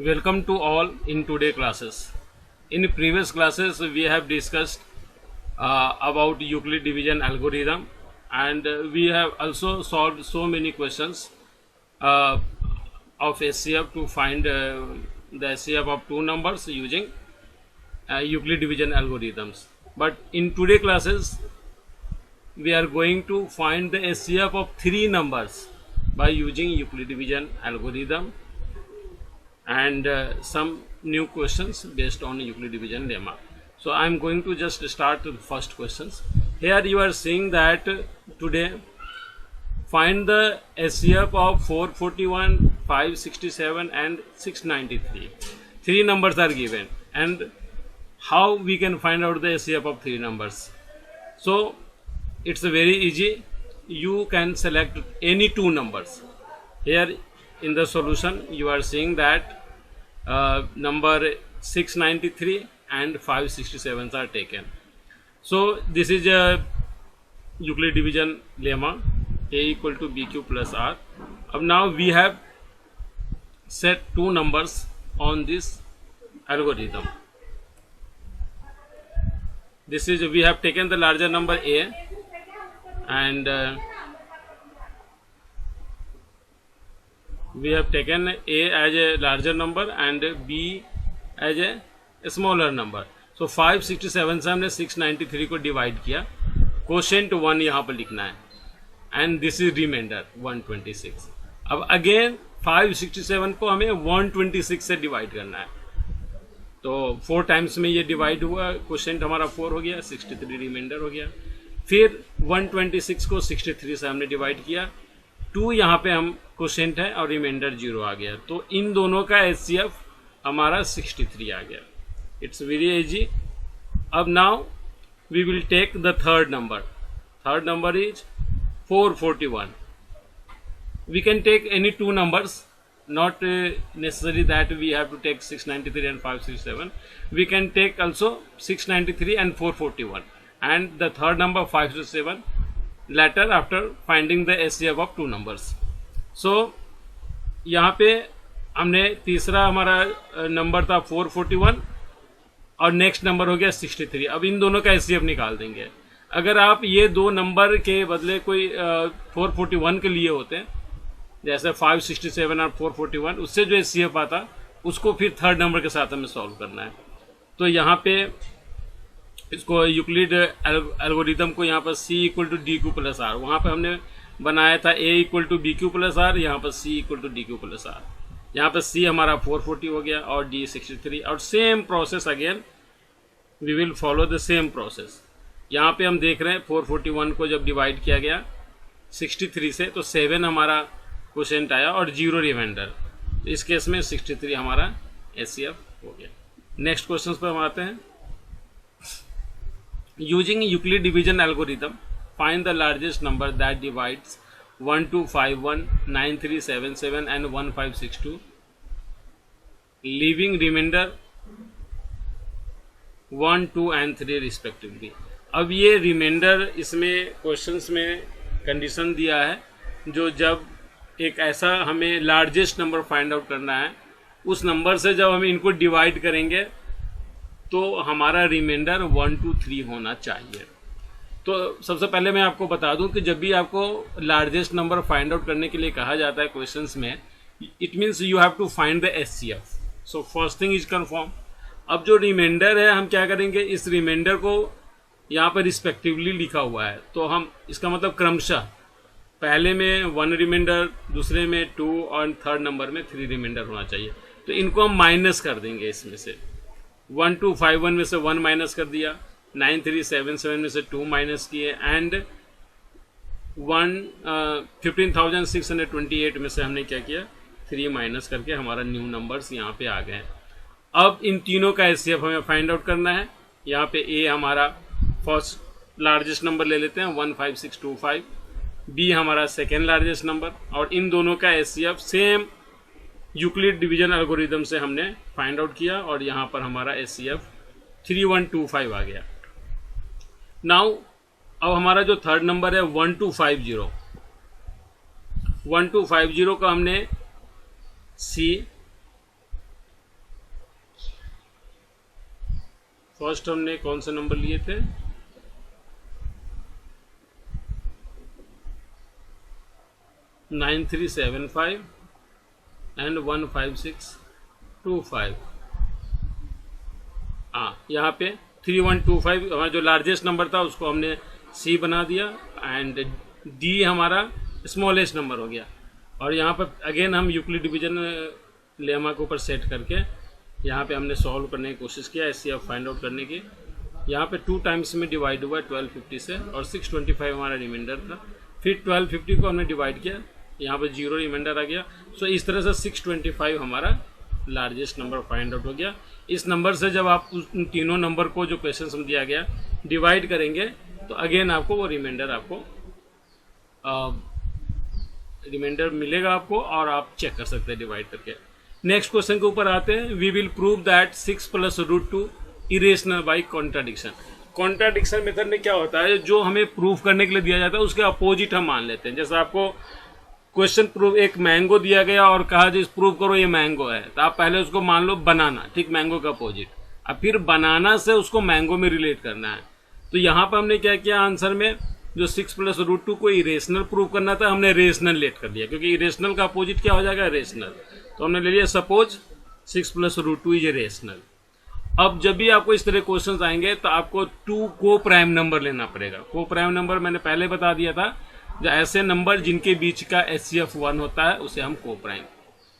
Welcome to all in today classes. In previous classes we have discussed about Euclid division algorithm, and we have also solved so many questions uh, of SCF to find the SCF of two numbers using Euclid division algorithms. But in today classes we are going to find the SCF of three numbers by using Euclid division algorithm, and some new questions based on Euclid division lemma. So I am going to just start the first questions. Here you are seeing that today find the SCF of 441, 567 and 693. Three numbers are given, and how we can find out the SCF of three numbers. So it's very easy. You can select any two numbers. Here in the solution you are seeing that number 693 and 567 are taken. So this is a Euclid division lemma, a equal to bq plus r. Now we have set two numbers on this algorithm. This is, we have taken the larger number a, and we have taken a as a larger number and b as a smaller number. So 567 से हमने 693 को divide किया, quotient 1 यहाँ पर लिखना है, and this is reminder 126. अब again 567 को हमें 126 से डिवाइड करना है, तो 4 टाइम्स में ये डिवाइड हुआ, कोशेंट हमारा 4 हो गया, 63 रिमाइंडर हो गया. फिर 126 को 63 से हमने डिवाइड किया, 2 यहाँ पे हम कोशेंट है और रिमाइंडर 0 आ गया, तो इन दोनों का एचसीएफ हमारा 63 आ गया. It's very easy. अब now we will take the third number. Third number is 441. We can take any two numbers, not necessary that we have to take 693 and 567. We can take also 693 and 441, and the third number 567 later after finding the SCF of two numbers. So यहाँ पे हमने तीसरा हमारा number था 441 और next number हो गया 63. अब इन दोनों का SCF निकाल देंगे. अगर आप ये दो नंबर के बदले कोई 441 के लिए होते हैं, जैसे 567 और 441, उससे जो SCF आता उसको फिर थर्ड नंबर के साथ हमें सॉल्व करना है. तो यहाँ पे इसको यूक्लिड एल्गोरिथम को यहाँ पर C equal to D Q plus R, वहाँ पर हमने बनाया था A equal to B Q plus R, यहाँ पर C equal to D Q plus R. यहाँ पर C हमारा 440 हो गया और D 63, और same process again we will follow the same process. यहाँ पे हम देख रहे हैं 441 को जब डिवाइड किया गया 63 से, तो 7 हमारा क्वोशेंट आया और 0 रिमाइंडर. इस केस में 63 हमारा एचसीएफ हो गया. नेक्स्ट क्वेश्चन पर हम आते हैं. Using Euclid division algorithm find the largest number that divides 1251, 9377 and 1562, leaving remainder 1, 2 and 3 respectively. अब ये रिमाइंडर इसमें क्वेश्चंस में कंडीशन दिया है, जो जब एक ऐसा हमें लार्जेस्ट नंबर फाइंड आउट करना है, उस नंबर से जब हम इनको डिवाइड करेंगे तो हमारा रिमाइंडर 1, 2, 3 होना चाहिए. तो सबसे पहले मैं आपको बता दूं कि जब भी आपको लार्जेस्ट नंबर फाइंड आउट करने के लिए कहा जाता है क्वेश्चंस में, it means you have to find the HCF. So first thing is confirm. अब जो रिमाइंडर है हम क्या करेंगे, इस रिमाइंडर को यहाँ पर रिस्पेक्टिवली लिखा हुआ है, तो हम इसका मतलब क्रमशः पहले में 1 रिमाइंडर, दूसरे में 2 और थर्ड नंबर में 3 रिमाइंडर होना चाहिए. तो इनको हम माइनस कर देंगे. इसमें से 1251 में से 1 माइनस कर दिया, 9377 में से 2 माइनस किए, एंड 15,628 में से हमने क्या किया, 3 माइनस करके हमारा न्यू नंबर्स यहाँ पे आ गए. अब इन तीनों का एचसीएफ हमें फाइंड आउट करना है. यहाँ पे ए हमारा फर्स्ट लार्जेस्ट नंबर ले लेते हैं 15625, बी हमारा सेकेंड लार्जेस्ट नंबर, और इन दोनों का HCF same Euclid division algorithm से हमने फाइंड आउट किया, और यहाँ पर हमारा एचसीएफ 3125 आ गया. नाउ अब हमारा जो थर्ड नंबर है 1250, 1250 का हमने C फर्स्ट हमने कौन से नंबर लिए थे? 9375 एंड 15625। हाँ, यहाँ पे 3125 हमारा जो लार्जेस्ट नंबर था उसको हमने सी बना दिया एंड डी हमारा स्मॉलेस्ट नंबर हो गया। और यहाँ पर अगेन हम यूक्लिड डिवीजन लेमा के ऊपर सेट करके यहाँ पे हमने सॉल्व करने की कोशिश किया एचसीएफ फाइंड आउट करने की। यहाँ पे 2 टाइम्स में डिवाइड हुआ 1250 से और 625 हमारा रिमाइंडर था। फिर 1250 को हमने डिवाइड किया, यहाँ पे 0 रिमाइंडर आ गया। सो इस तरह से 625 हमारा लार्जेस्ट नंबर फाइंड आउट हो गया। इस नंबर से जब आप उन तीनों नंबर को जो क्वेश्चन में दिया गया डिवाइड करेंगे तो अगेन आपको वो रिमाइंडर मिलेगा आपको और आप चेक कर सकते हैं डिवाइड करके। नेक्स्ट क्वेश्चन के ऊपर आते हैं। We will prove that 6 + √2 irrational by contradiction. Contradiction method में क्या होता है, जो हमें प्रूफ करने के लिए दिया जाता है उसके अपोजिट हम मान लेते हैं। जैसे आपको क्वेश्चन प्रूफ एक मैंगो दिया गया और कहा जी प्रूव करो ये मैंगो है, तो आप पहले उसको मान लो बनाना, ठीक, मैंगो का अपोजिट। अब फिर बनाना से उसको मैंगो में रिलेट करना है। तो यहाँ पर हमने क्या किया, आंसर में जो 6 + √2 को इरेशनल प्रूव करना था हमने रेशनल लेट कर दिया, क्योंकि इरेशनल का अपोजिट क्या हो जाएगा, रेशनल। तो हमने ले लिया सपोज 6 + √2 इज रेशनल। अब जब भी आपको इस तरह क्वेश्चन आएंगे तो आपको 2 को प्राइम नंबर लेना पड़ेगा। को प्राइम नंबर मैंने पहले बता दिया था, जो ऐसे नंबर जिनके बीच का HCF 1 होता है उसे हम को प्राइम,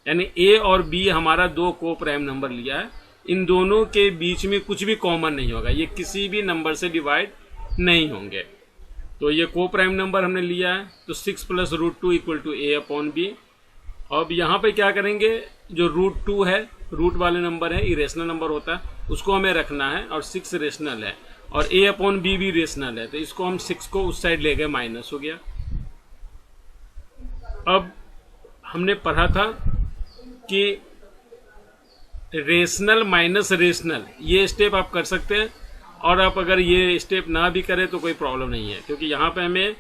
यानी A और B हमारा 2 को प्राइम नंबर लिया है। इन दोनों के बीच में कुछ भी कॉमन नहीं होगा, ये किसी भी नंबर से डिवाइड नहीं होंगे। तो ये को प्राइम नंबर हमने लिया है। तो 6 + √2 = A/B। अब यहाँ पे क्या करेंगे, जो √2 है, रूट वाले नंबर है, इरेशनल नंबर होता है, उसको हमें रखना है और 6 रेशनल है और A/B भी रेशनल है। तो इसको हम 6 को उस साइड ले गए, माइनस हो गया। अब हमने पढ़ा था कि रेशनल माइनस रेशनल ये स्टेप आप कर सकते हैं, और आप अगर ये स्टेप ना भी करें तो कोई प्रॉब्लम नहीं है, क्योंकि यहाँ पे हमें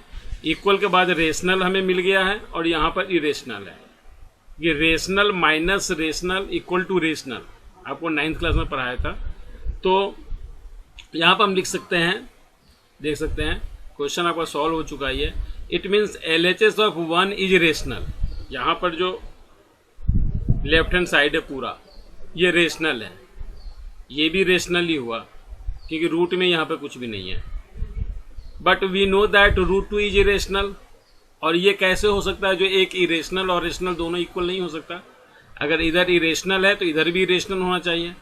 इक्वल के बाद रेशनल हमें मिल गया है और यहाँ पर इरेशनल है। ये रेशनल माइनस रेशनल = रेशनल आपको 9th क्लास में पढ़ाया था। तो यहाँ पर हम लिख सकते हैं, देख सकते हैं क्वेश्चन आपका सॉल्व हो चुका है ये। It means LHS of 1 is rational. यहाँ पर जो लेफ्ट हैंड साइड है पूरा ये रेशनल है, ये भी रेशनल ही हुआ क्योंकि रूट में यहाँ पे कुछ भी नहीं है। But we know that √2 is irrational. और ये कैसे हो सकता है, जो एक इरेशनल और रेशनल दोनों इक्वल नहीं हो सकता। अगर इधर इरेशनल है तो इधर भी इरेशनल होना चाहिए,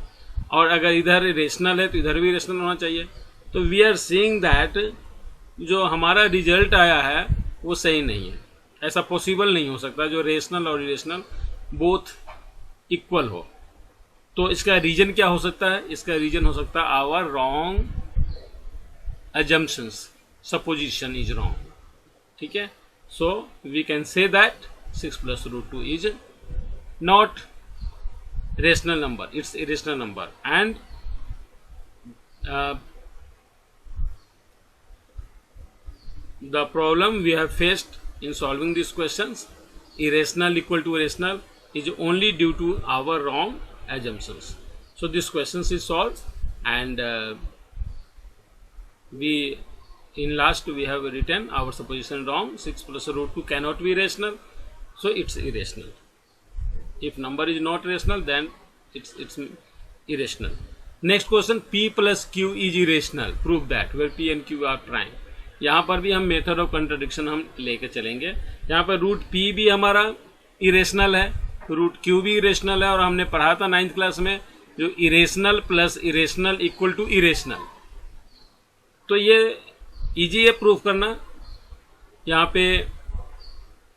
और अगर इधर रेशनल है तो इधर भी रेशनल होना चाहिए। तो वी आर सीइंग दैट जो हमारा रिजल्ट आया है वो सही नहीं है। ऐसा पॉसिबल नहीं हो सकता जो रेशनल और इरेशनल बोथ इक्वल हो। तो इसका रीजन क्या हो सकता है, इसका रीजन हो सकता है our wrong assumptions, supposition is wrong। ठीक है, so we can say that 6 + √2 is not rational number, it's irrational number। and the problem we have faced in solving these questions, irrational = rational, is only due to our wrong assumptions। So this question is solved, and in last we have written our supposition wrong, 6 + √2 cannot be rational, so it's irrational। If number is not rational then it's irrational। Next question, P + Q is irrational, prove that where P and Q are prime। यहाँ पर भी हम method of contradiction हम लेके चलेंगे। यहाँ पर √P भी हमारा इरेशनल है, √Q भी इरेशनल है, और हमने पढ़ा था 9th क्लास में जो इरेशनल + इरेशनल = इरेशनल। तो ये इजी है प्रूफ करना। यहाँ पे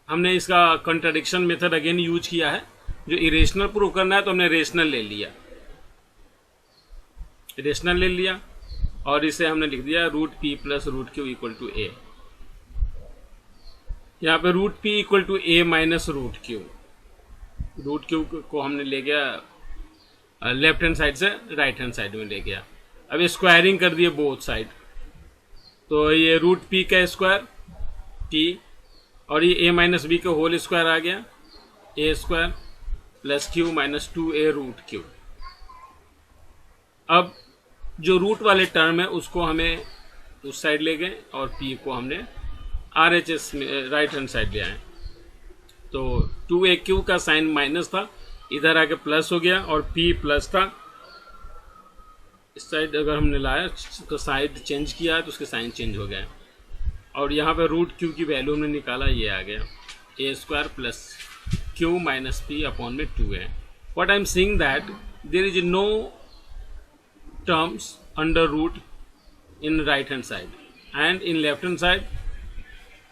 हमने इसका कंट्राडिक्शन मेथड अगेन यूज किया है। जो इरेशनल प्रूफ करना है तो हमने रेशनल ले लिया, और इसे हमने लिख दिया √P + √Q = A। यहाँ पे √P = A - √Q। √Q को हमने ले गया लेफ्ट हैंड साइड से राइट हैंड साइड में ले गया। अब स्क्वायरिंग कर दिए बोथ साइड, तो ये √P का स्क्वायर P, और ये A - B का होल स्क्वायर आ गया, A² + Q - 2A √Q। अब जो रूट वाले टर्म है उसको हमें उस साइड ले गए और p को हमने RHS में राइट हैंड साइड ले आए। तो 2AQ का साइन माइनस था, इधर आके प्लस हो गया, और p प्लस था, इस साइड अगर हमने लाया तो साइड चेंज किया है तो उसके साइन चेंज हो गए। और यहाँ पे रूट क्यू की वैल्यू हमने निकाला, ये आ गया a² plus Q minus p upon में 2 है। What I am seeing that there is no terms under root in right hand side, and in left hand side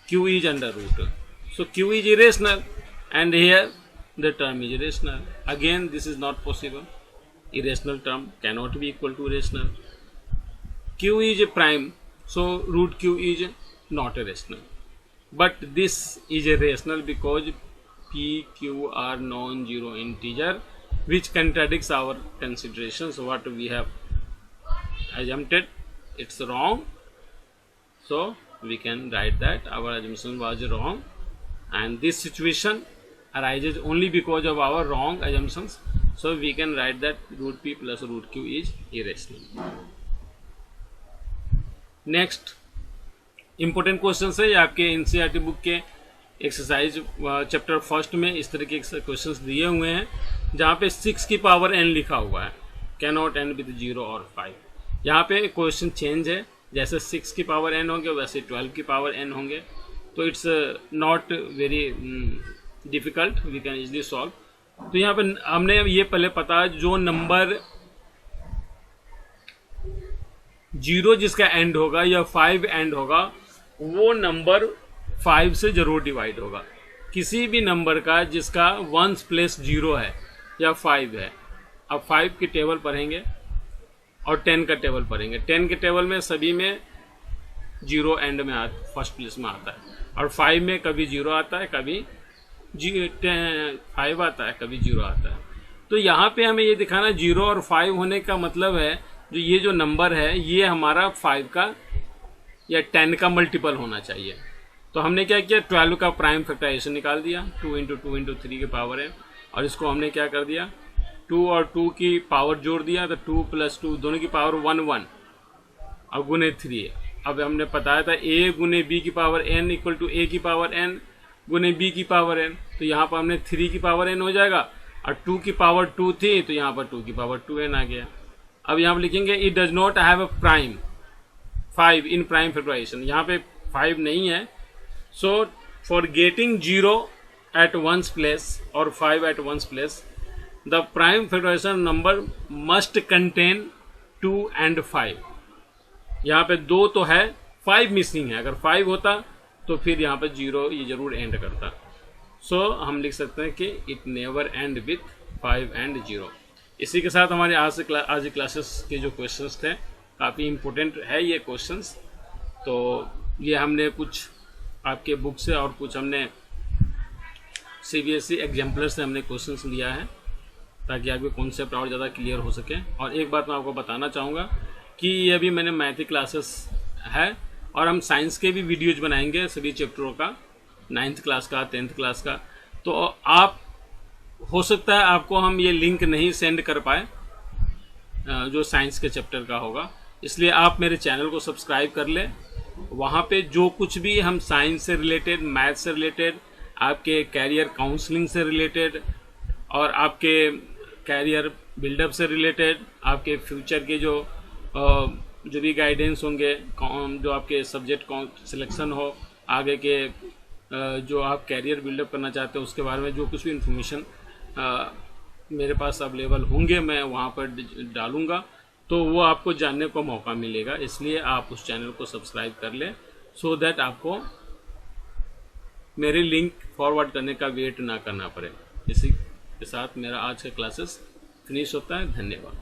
q is under root, so q is irrational and here the term is irrational. Again this is not possible, irrational term cannot be equal to rational. Q is a prime, so root q is not a rational, but this is a rational because p q are non-zero integer which contradicts our considerations. What we have assumed it's wrong, so we can write that our assumption was wrong, and this situation arises only because of our wrong assumptions, so we can write that root p plus root q is irrational. Next important questions है, ये आपके NCERT book के exercise chapter first में इस तरह के questions दिए हुए हैं जहाँ पे 6 की पावर n लिखा हुआ है, कैन नॉट एंड विद 0 और 5। यहाँ पे क्वेश्चन चेंज है, जैसे 6 की पावर n होंगे वैसे 12 की पावर n होंगे, तो it's not very difficult, we can easily solve. तो यहाँ पे हमने ये पहले पता, जो नंबर 0 जिसका एंड होगा या 5 एंड होगा वो नंबर 5 से जरूर डिवाइड होगा। किसी भी नंबर का जिसका 1 प्लेस 0 है या 5 है, अब 5 की टेबल पढ़ेंगे और 10 का टेबल पढ़ेंगे। 10 के टेबल में सभी में 0 एंड में फर्स्ट प्लेस में आता है, और 5 में कभी 0 आता है, कभी 5 आता है, कभी 0 आता है। तो यहाँ पे हमें ये दिखाना 0 और 5 होने का मतलब है जो ये जो नंबर है ये हमारा 5 का या 10 का मल्टीपल होना चाहिए। तो हमने क्या किया, 12 का प्राइम फैक्टराइजेशन निकाल दिया, 2 इंटू 2 इंटू 3 की पावर है, और इसको हमने क्या कर दिया, 2 और 2 की पावर जोड़ दिया, तो 2 प्लस 2 दोनों की पावर 1 1 और गुने 3। अब हमने बताया था a गुने b की power n equal to a की पावर n गुने b की पावर n, तो यहाँ पर हमने 3 की पावर n हो जाएगा, और 2 की पावर 2 थी तो यहाँ पर 2 की पावर 2n आ गया। अब यहाँ पर लिखेंगे it does not have a prime 5 in prime factorization, यहाँ पे 5 नहीं है, so for getting 0 at 1's place और 5 at 1's place the prime factorization number must contain 2 and 5। यहाँ पे 2 तो है, 5 मिसिंग है, अगर 5 होता तो फिर यहाँ पे 0 ये जरूर एंड करता। सो हम लिख सकते हैं कि it never and with 5 and 0। इसी के साथ हमारे आज की क्लासेस के जो क्वेश्चंस थे काफ़ी इम्पोर्टेंट है ये क्वेश्चंस। तो ये हमने कुछ आपके बुक से और कुछ हमने CBSE एग्जाम्पलर से हमने क्वेश्चंस लिया है ताकि आपके कॉन्सेप्ट और ज़्यादा क्लियर हो सके। और एक बात मैं आपको बताना चाहूँगा कि ये अभी मैंने मैथ क्लासेस है और हम साइंस के भी वीडियोज बनाएंगे सभी चैप्टरों का, 9th क्लास का, 10th क्लास का। तो आप हो सकता है आपको हम ये लिंक नहीं सेंड कर पाए जो साइंस के चैप्टर का होगा, इसलिए आप मेरे चैनल को सब्सक्राइब कर लें। वहाँ पे जो कुछ भी हम साइंस से रिलेटेड, मैथ से रिलेटेड, आपके कैरियर काउंसलिंग से रिलेटेड और आपके कैरियर बिल्डअप से रिलेटेड, आपके फ्यूचर के जो भी गाइडेंस होंगे, जो आपके सब्जेक्ट सिलेक्शन हो, आगे के जो आप कैरियर बिल्डअप करना चाहते हो उसके बारे में जो कुछ भी इंफॉर्मेशन मेरे पास अवेलेबल होंगे मैं वहाँ पर डालूँगा, तो वो आपको जानने को मौका मिलेगा। इसलिए आप उस चैनल को सब्सक्राइब कर लें सो दैट आपको मेरे लिंक फॉरवर्ड करने का वेट ना करना पड़े। इसी के साथ मेरा आज का क्लासेस फिनिश होता है। धन्यवाद।